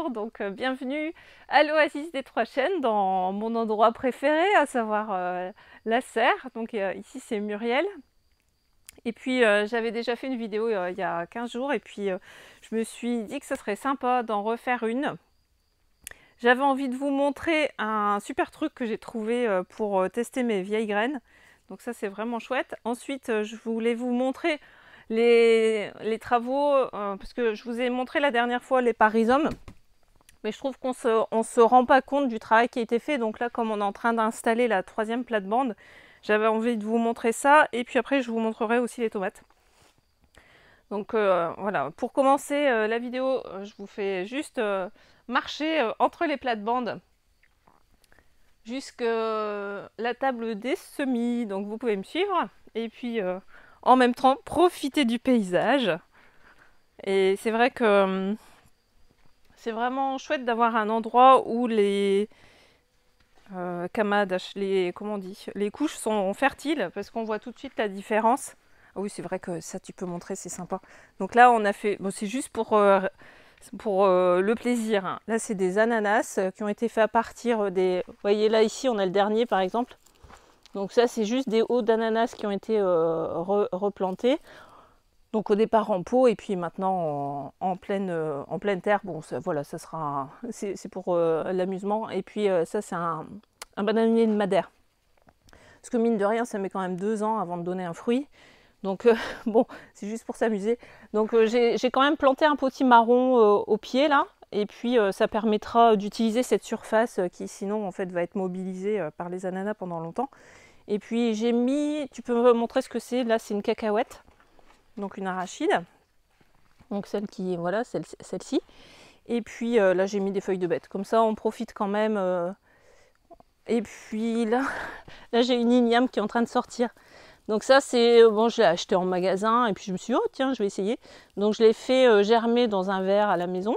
bonjour, donc bienvenue à l'Oasis des Trois Chênes, dans mon endroit préféré, à savoir la serre. Donc ici c'est Muriel. Et puis j'avais déjà fait une vidéo il y a 15 jours et puis je me suis dit que ce serait sympa d'en refaire une. J'avais envie de vous montrer un super truc que j'ai trouvé pour tester mes vieilles graines. Donc ça c'est vraiment chouette. Ensuite je voulais vous montrer les travaux, parce que je vous ai montré la dernière fois les parrhizomes, mais je trouve qu'on se rend pas compte du travail qui a été fait. Donc là, comme on est en train d'installer la 3e plate-bande, j'avais envie de vous montrer ça, et puis après je vous montrerai aussi les tomates. Donc voilà, pour commencer la vidéo, je vous fais juste marcher entre les plates-bandes jusqu'à la table des semis. Donc vous pouvez me suivre, et puis en même temps profiter du paysage. Et c'est vrai que c'est vraiment chouette d'avoir un endroit où les comment on dit, les couches sont fertiles, parce qu'on voit tout de suite la différence. Ah oui, c'est vrai que ça tu peux montrer, c'est sympa. Donc là on a fait, bon, c'est juste pour le plaisir, hein. Là c'est des ananas qui ont été faits à partir des, vous voyez là ici on a le dernier par exemple. Donc ça c'est juste des hauts d'ananas qui ont été replantés. Donc au départ en pot, et puis maintenant en pleine terre. Bon, ça, voilà, ça sera, c'est pour l'amusement. Et puis ça c'est un bananier de Madère. Parce que mine de rien, ça met quand même 2 ans avant de donner un fruit. Donc bon, c'est juste pour s'amuser. Donc j'ai quand même planté un potimarron au pied là. Et puis ça permettra d'utiliser cette surface qui sinon en fait va être mobilisée par les ananas pendant longtemps. Et puis j'ai mis, tu peux me montrer ce que c'est, là c'est une cacahuète. Donc une arachide, donc celle qui, voilà, celle-ci. Et puis là j'ai mis des feuilles de bête, comme ça on profite quand même. Et puis là j'ai une igname qui est en train de sortir. Donc ça c'est, bon, je l'ai acheté en magasin, et puis je me suis dit, oh tiens, je vais essayer. Donc je l'ai fait germer dans un verre à la maison,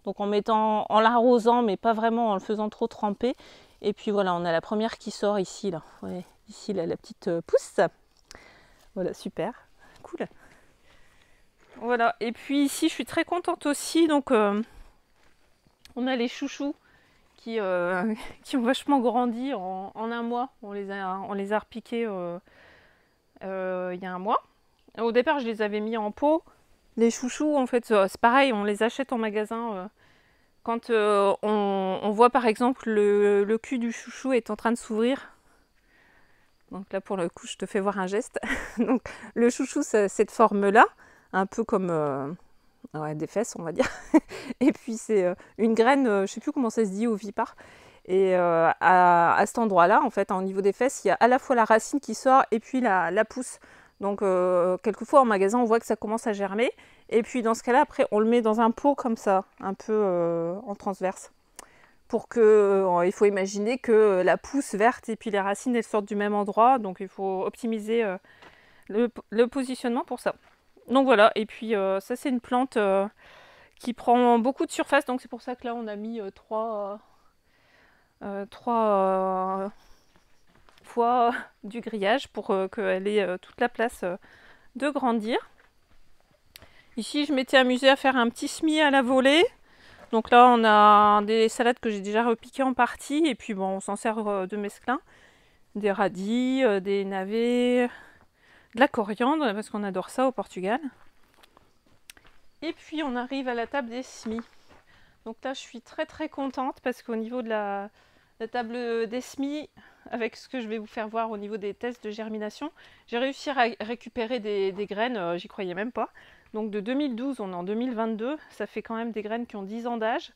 donc en l'arrosant, mais pas vraiment en le faisant trop tremper. Et puis voilà, on a la première qui sort ici, là. Ouais, ici là, la petite pousse. Voilà, super, cool. Voilà, et puis ici je suis très contente aussi, donc on a les chouchous qui, qui ont vachement grandi en un mois. On les a repiqués il y a un mois. Au départ je les avais mis en pot. Les chouchous en fait c'est pareil, on les achète en magasin. Quand on voit par exemple le cul du chouchou est en train de s'ouvrir. Donc là pour le coup je te fais voir un geste. Donc le chouchou c'est cette forme là, un peu comme ouais, des fesses on va dire. Et puis c'est une graine, je sais plus comment ça se dit, ovipare. Et à cet endroit là en fait, au niveau des fesses, il y a à la fois la racine qui sort et puis la pousse. Donc quelquefois en magasin on voit que ça commence à germer. Et puis dans ce cas là après on le met dans un pot comme ça, un peu en transverse. Pour que, il faut imaginer que la pousse verte et puis les racines elles sortent du même endroit. Donc il faut optimiser le positionnement pour ça. Donc voilà, et puis ça c'est une plante qui prend beaucoup de surface, donc c'est pour ça que là on a mis trois fois du grillage pour qu'elle ait toute la place de grandir. Ici je m'étais amusée à faire un petit semis à la volée. Donc là on a des salades que j'ai déjà repiquées en partie, et puis bon on s'en sert de mesclun. Des radis, des navets, de la coriandre, parce qu'on adore ça au Portugal. Et puis on arrive à la table des semis. Donc là je suis très très contente, parce qu'au niveau de la table des semis, avec ce que je vais vous faire voir au niveau des tests de germination, j'ai réussi à récupérer des graines, j'y croyais même pas. Donc de 2012, on est en 2022, ça fait quand même des graines qui ont 10 ans d'âge.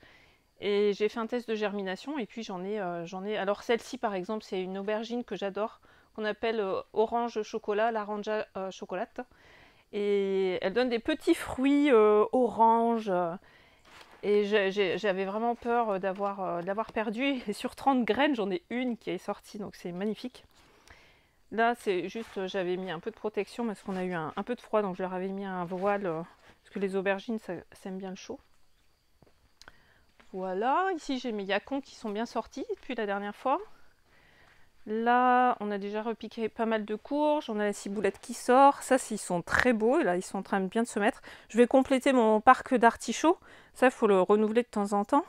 Et j'ai fait un test de germination, et puis j'en ai. Alors celle-ci par exemple, c'est une aubergine que j'adore, qu'on appelle orange chocolat, l'aranja chocolate. Et elle donne des petits fruits orange. Et j'avais vraiment peur de l'avoir perdue. Et sur 30 graines, j'en ai une qui est sortie, donc c'est magnifique. Là, c'est juste, j'avais mis un peu de protection parce qu'on a eu un peu de froid, donc je leur avais mis un voile, parce que les aubergines, ça aime bien le chaud. Voilà, ici j'ai mes yacons qui sont bien sortis depuis la dernière fois. Là, on a déjà repiqué pas mal de courges. On a la ciboulette qui sort. Ça, ils sont très beaux. Là, ils sont en train de bien de se mettre. Je vais compléter mon parc d'artichauts. Ça, il faut le renouveler de temps en temps.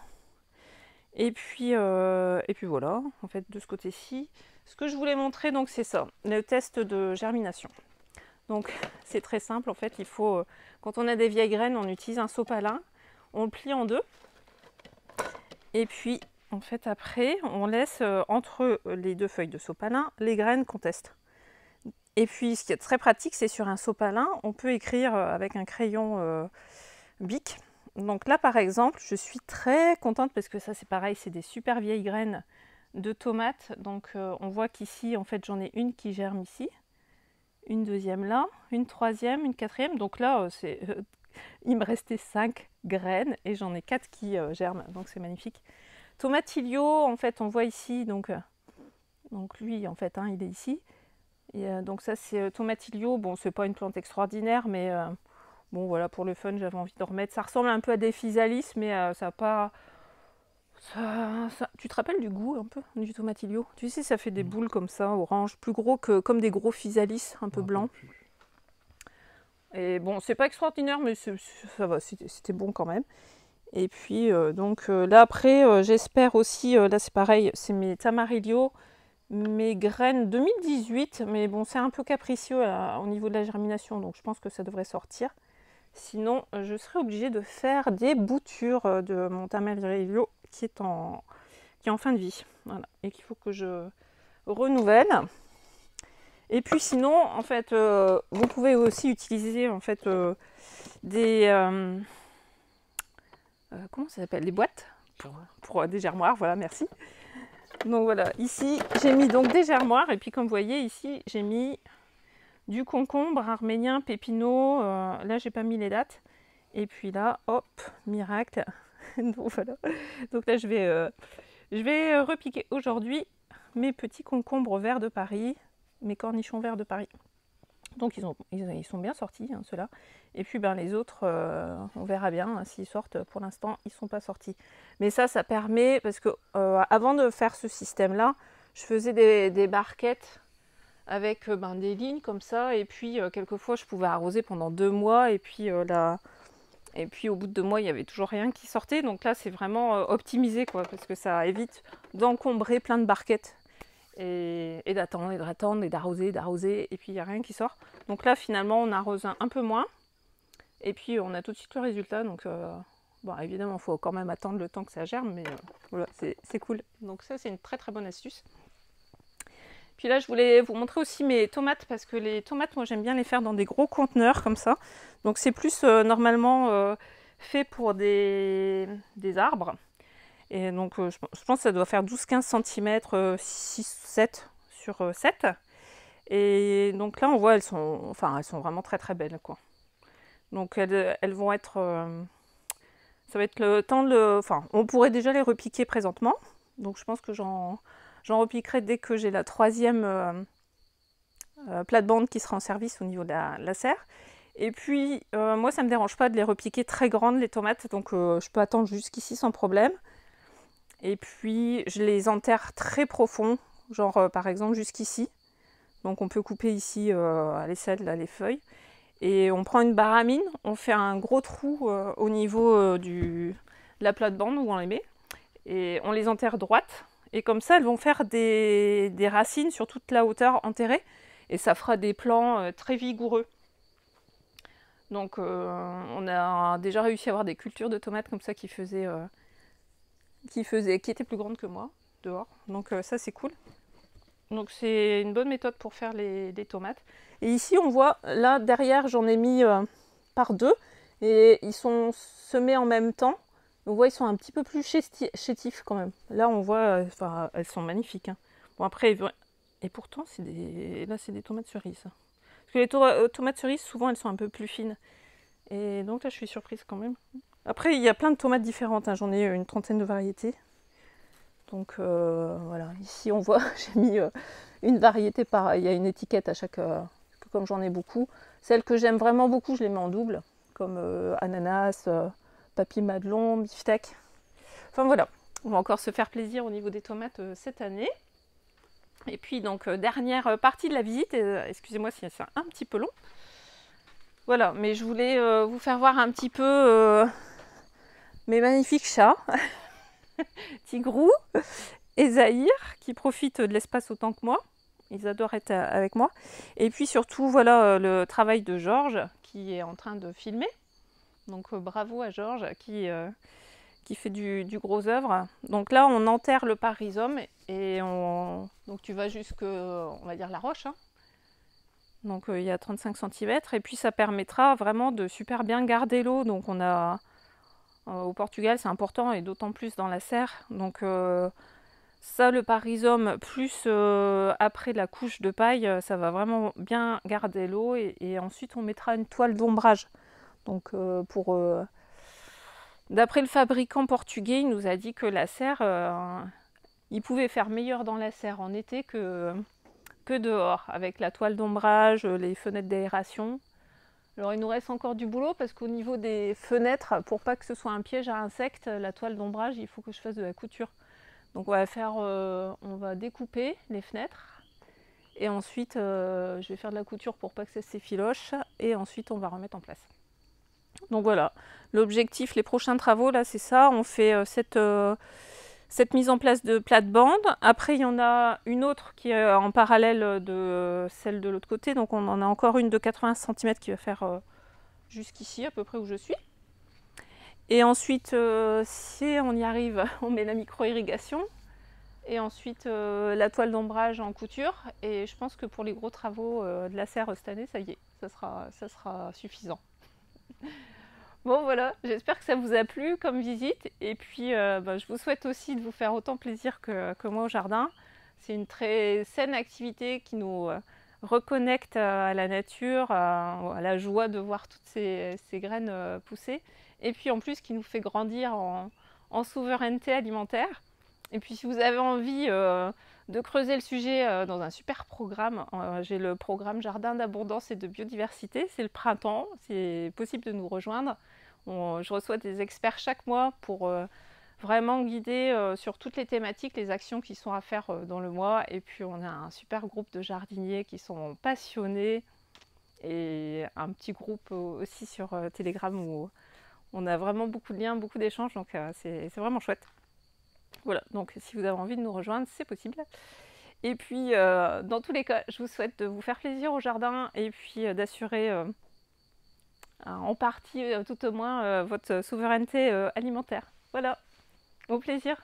Et puis voilà, en fait, de ce côté-ci. Ce que je voulais montrer, donc, c'est ça, le test de germination. Donc, c'est très simple. En fait, il faut, quand on a des vieilles graines, on utilise un sopalin. On le plie en deux. Et puis, en fait, après, on laisse entre les deux feuilles de sopalin les graines qu'on teste. Et puis, ce qui est très pratique, c'est sur un sopalin, on peut écrire avec un crayon Bic. Donc là, par exemple, je suis très contente parce que ça, c'est pareil, c'est des super vieilles graines de tomates. Donc, on voit qu'ici, en fait, j'en ai une qui germe ici, une deuxième là, une troisième, une quatrième. Donc là, il me restait 5 graines et j'en ai 4 qui germent. Donc, c'est magnifique. Tomatillo, en fait, on voit ici, donc lui, en fait, il est ici. Et, donc ça, c'est Tomatillo. Bon, c'est pas une plante extraordinaire, mais bon, voilà, pour le fun, j'avais envie de remettre. Ça ressemble un peu à des physalis, mais ça n'a pas... Tu te rappelles du goût un peu du Tomatillo? Tu sais, ça fait des boules comme ça, orange, plus gros que comme des gros physalis, un peu blancs. Et bon, c'est pas extraordinaire, mais ça va, c'était bon quand même. Et puis, là après, j'espère aussi, là c'est pareil, c'est mes Tamarillo, mes graines 2018, mais bon, c'est un peu capricieux au niveau de la germination, donc je pense que ça devrait sortir. Sinon, je serai obligée de faire des boutures de mon Tamarillo qui est en fin de vie. Voilà, et qu'il faut que je renouvelle. Et puis sinon, en fait, vous pouvez aussi utiliser en fait des... comment ça s'appelle? Des boîtes pour des germoirs, voilà, merci. Donc voilà, ici, j'ai mis donc des germoirs. Et puis comme vous voyez, ici, j'ai mis du concombre arménien, pépino. Là, j'ai pas mis les dates. Et puis là, hop, miracle. Donc voilà. Donc là, je vais repiquer aujourd'hui mes petits concombres verts de Paris, mes cornichons verts de Paris. Donc ils sont bien sortis, ceux-là. Et puis les autres, on verra bien s'ils sortent. Pour l'instant, ils ne sont pas sortis. Mais ça permet, parce que avant de faire ce système-là, je faisais des barquettes avec des lignes comme ça. Et puis quelquefois, je pouvais arroser pendant 2 mois. Et puis au bout de 2 mois, il n'y avait toujours rien qui sortait. Donc là, c'est vraiment optimisé, quoi, parce que ça évite d'encombrer plein de barquettes. Et d'attendre, et de d'attendre, et d'arroser, et puis il n'y a rien qui sort. Donc là, finalement, on arrose un peu moins, et puis on a tout de suite le résultat. Donc, bon, évidemment, il faut quand même attendre le temps que ça germe, mais voilà, c'est cool. Donc ça, c'est une très très bonne astuce. Puis là, je voulais vous montrer aussi mes tomates, parce que les tomates, moi, j'aime bien les faire dans des gros conteneurs, comme ça. Donc c'est plus normalement fait pour des arbres. Et donc, je pense que ça doit faire 12-15 cm, 6-7 sur 7. Et donc là, on voit, elles sont vraiment très très belles, quoi. Donc, elles vont être... ça va être le temps de... on pourrait déjà les repiquer présentement. Donc, je pense que j'en repiquerai dès que j'ai la 3e plate-bande qui sera en service au niveau de la serre. Et puis, moi, ça ne me dérange pas de les repiquer très grandes, les tomates. Donc, je peux attendre jusqu'ici sans problème. Et puis, je les enterre très profond, genre par exemple jusqu'ici. Donc, on peut couper ici l'aisselle, là, les feuilles. Et on prend une baramine, on fait un gros trou au niveau de la plate-bande où on les met. Et on les enterre droites. Et comme ça, elles vont faire des racines sur toute la hauteur enterrée. Et ça fera des plants très vigoureux. Donc, on a déjà réussi à avoir des cultures de tomates comme ça qui étaient plus grandes que moi dehors. Donc ça, c'est cool. Donc c'est une bonne méthode pour faire les tomates. Et ici, on voit, là derrière, j'en ai mis par 2 et ils sont semés en même temps. On voit, ils sont un petit peu plus chétifs quand même. Là, on voit, elles sont magnifiques. Bon, après, et pourtant, là, c'est des tomates cerises. Parce que les tomates cerises, souvent, elles sont un peu plus fines. Et donc là, je suis surprise quand même. Après, il y a plein de tomates différentes. J'en ai une 30aine de variétés. Donc voilà, ici on voit, j'ai mis une variété il y a une étiquette à chaque, comme j'en ai beaucoup. Celles que j'aime vraiment beaucoup, je les mets en double, comme ananas, papy madelon, beefsteak. Enfin voilà, on va encore se faire plaisir au niveau des tomates cette année. Et puis donc dernière partie de la visite, excusez-moi si c'est un petit peu long. Voilà, mais je voulais vous faire voir un petit peu mes magnifiques chats, Tigrou et Zahir, qui profitent de l'espace autant que moi. Ils adorent être avec moi. Et puis surtout, voilà le travail de Georges qui est en train de filmer. Donc bravo à Georges qui fait du gros œuvre. Donc là, on enterre le parisome et donc tu vas jusque, on va dire, la roche. Hein. Donc il y a 35 cm. Et puis ça permettra vraiment de super bien garder l'eau. Donc on a, au Portugal, c'est important et d'autant plus dans la serre. Donc ça, le parisome, plus après la couche de paille, ça va vraiment bien garder l'eau. Et ensuite, on mettra une toile d'ombrage. Donc d'après le fabricant portugais, il nous a dit que la serre, il pouvait faire meilleur dans la serre en été que dehors, avec la toile d'ombrage, les fenêtres d'aération. Alors il nous reste encore du boulot parce qu'au niveau des fenêtres, pour pas que ce soit un piège à insectes, la toile d'ombrage, il faut que je fasse de la couture. Donc on va découper les fenêtres et ensuite je vais faire de la couture pour pas que ça s'effiloche et ensuite on va remettre en place. Donc voilà, l'objectif, les prochains travaux là c'est ça, on fait cette mise en place de plate-bande. Après il y en a une autre qui est en parallèle de celle de l'autre côté, donc on en a encore une de 80 cm qui va faire jusqu'ici à peu près où je suis. Et ensuite, si on y arrive, on met la micro-irrigation. Et ensuite, la toile d'ombrage en couture. Et je pense que pour les gros travaux de la serre cette année, ça y est, ça sera suffisant. Bon voilà, j'espère que ça vous a plu comme visite. Et puis, je vous souhaite aussi de vous faire autant plaisir que moi au jardin. C'est une très saine activité qui nous reconnecte à la nature, à la joie de voir toutes ces graines pousser. Et puis en plus qui nous fait grandir en souveraineté alimentaire. Et puis si vous avez envie de creuser le sujet dans un super programme, j'ai le programme Jardin d'abondance et de biodiversité, c'est le printemps, c'est possible de nous rejoindre. Je reçois des experts chaque mois pour vraiment guider sur toutes les thématiques, les actions qui sont à faire dans le mois. Et puis on a un super groupe de jardiniers qui sont passionnés et un petit groupe aussi sur Telegram où on a vraiment beaucoup de liens, beaucoup d'échanges, donc c'est vraiment chouette. Voilà, donc si vous avez envie de nous rejoindre, c'est possible. Et puis, dans tous les cas, je vous souhaite de vous faire plaisir au jardin et puis d'assurer en partie, tout au moins, votre souveraineté alimentaire. Voilà, au plaisir.